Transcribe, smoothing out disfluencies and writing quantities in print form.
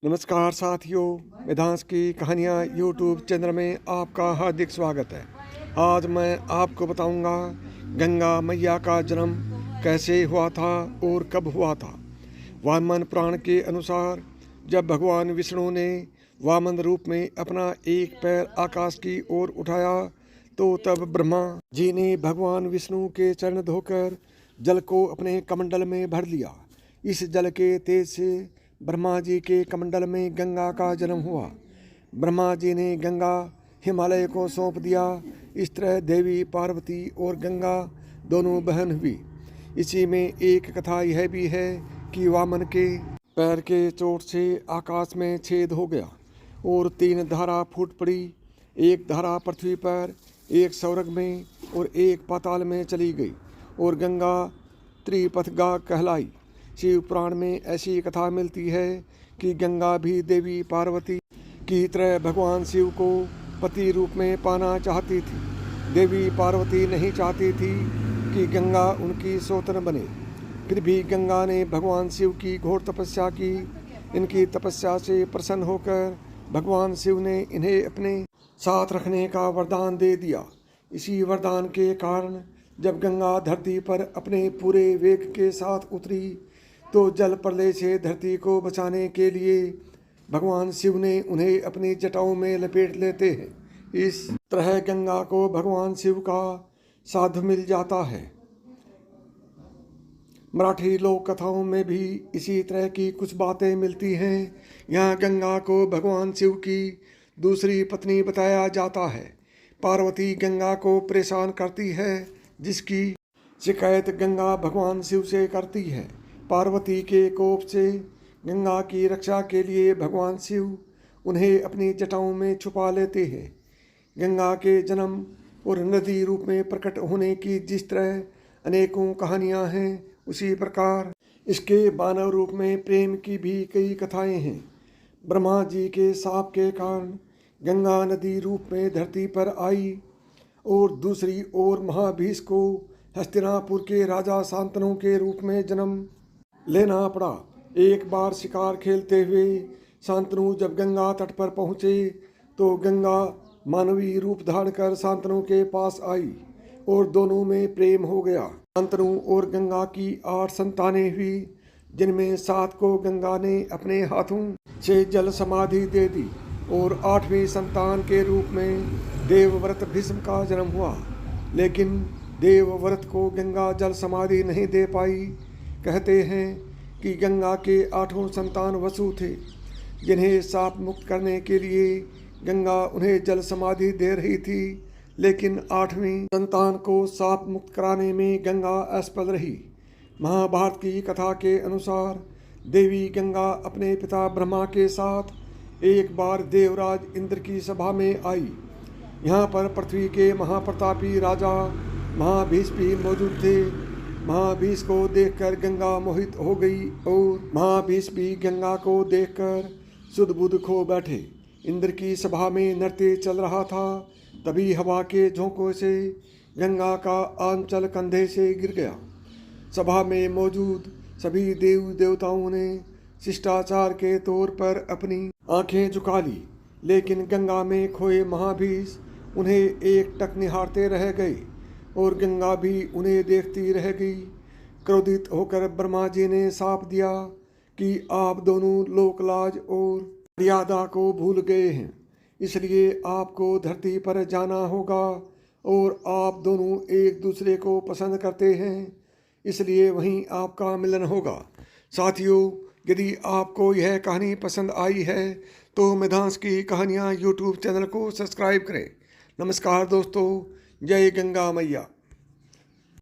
नमस्कार साथियों, वेदांश की कहानियाँ यूट्यूब चैनल में आपका हार्दिक स्वागत है। आज मैं आपको बताऊंगा गंगा मैया का जन्म कैसे हुआ था और कब हुआ था। वामन पुराण के अनुसार जब भगवान विष्णु ने वामन रूप में अपना एक पैर आकाश की ओर उठाया तो तब ब्रह्मा जी ने भगवान विष्णु के चरण धोकर जल को अपने कमंडल में भर लिया। इस जल के तेज से ब्रह्मा जी के कमंडल में गंगा का जन्म हुआ। ब्रह्मा जी ने गंगा हिमालय को सौंप दिया। इस तरह देवी पार्वती और गंगा दोनों बहन हुई। इसी में एक कथा यह भी है कि वामन के पैर के चोट से आकाश में छेद हो गया और 3 धारा फूट पड़ी। एक धारा पृथ्वी पर, एक स्वर्ग में और एक पाताल में चली गई और गंगा त्रिपथगा कहलाई। शिव पुराण में ऐसी कथा मिलती है कि गंगा भी देवी पार्वती की तरह भगवान शिव को पति रूप में पाना चाहती थी। देवी पार्वती नहीं चाहती थी कि गंगा उनकी सौतन बने। फिर भी गंगा ने भगवान शिव की घोर तपस्या की। इनकी तपस्या से प्रसन्न होकर भगवान शिव ने इन्हें अपने साथ रखने का वरदान दे दिया। इसी वरदान के कारण जब गंगा धरती पर अपने पूरे वेग के साथ उतरी तो जल प्रलय से धरती को बचाने के लिए भगवान शिव ने उन्हें अपनी जटाओं में लपेट लेते हैं। इस तरह गंगा को भगवान शिव का साथ मिल जाता है। मराठी लोक कथाओं में भी इसी तरह की कुछ बातें मिलती हैं। यहाँ गंगा को भगवान शिव की दूसरी पत्नी बताया जाता है। पार्वती गंगा को परेशान करती है, जिसकी शिकायत गंगा भगवान शिव से करती है। पार्वती के कोप से गंगा की रक्षा के लिए भगवान शिव उन्हें अपनी जटाओं में छुपा लेते हैं। गंगा के जन्म और नदी रूप में प्रकट होने की जिस तरह अनेकों कहानियां हैं, उसी प्रकार इसके मानव रूप में प्रेम की भी कई कथाएं हैं। ब्रह्मा जी के शाप के कारण गंगा नदी रूप में धरती पर आई और दूसरी ओर महाभीष को हस्तिनापुर के राजा शांतनु के रूप में जन्म लेना पड़ा। एक बार शिकार खेलते हुए शांतनु जब गंगा तट पर पहुँचे तो गंगा मानवीय रूप धारण कर शांतनु के पास आई और दोनों में प्रेम हो गया। शांतनु और गंगा की 8 संतानें हुई, जिनमें 7 को गंगा ने अपने हाथों से जल समाधि दे दी और 8वीं संतान के रूप में देवव्रत भीष्म का जन्म हुआ। लेकिन देवव्रत को गंगा जल समाधि नहीं दे पाई। कहते हैं कि गंगा के 8 संतान वसु थे, जिन्हें शाप मुक्त करने के लिए गंगा उन्हें जल समाधि दे रही थी। लेकिन 8वीं संतान को शाप मुक्त कराने में गंगा असफल रही। महाभारत की कथा के अनुसार देवी गंगा अपने पिता ब्रह्मा के साथ एक बार देवराज इंद्र की सभा में आई। यहाँ पर पृथ्वी के महाप्रतापी राजा महाभीष भी मौजूद थे। महाभीष को देखकर गंगा मोहित हो गई और महाभीष भी गंगा को देखकर सुध बुध खो बैठे। इंद्र की सभा में नृत्य चल रहा था। तभी हवा के झोंकों से गंगा का आंचल कंधे से गिर गया। सभा में मौजूद सभी देव देवताओं ने शिष्टाचार के तौर पर अपनी आंखें झुका ली, लेकिन गंगा में खोए महाभीष उन्हें एकटक निहारते रह गए और गंगा भी उन्हें देखती रह गई। क्रोधित होकर ब्रह्मा जी ने शाप दिया कि आप दोनों लोकलाज और मर्यादा को भूल गए हैं, इसलिए आपको धरती पर जाना होगा और आप दोनों एक दूसरे को पसंद करते हैं, इसलिए वहीं आपका मिलन होगा। साथियों, यदि आपको यह कहानी पसंद आई है तो वेदांश की कहानियाँ यूट्यूब चैनल को सब्सक्राइब करें। नमस्कार दोस्तों, जय गंगा मैया।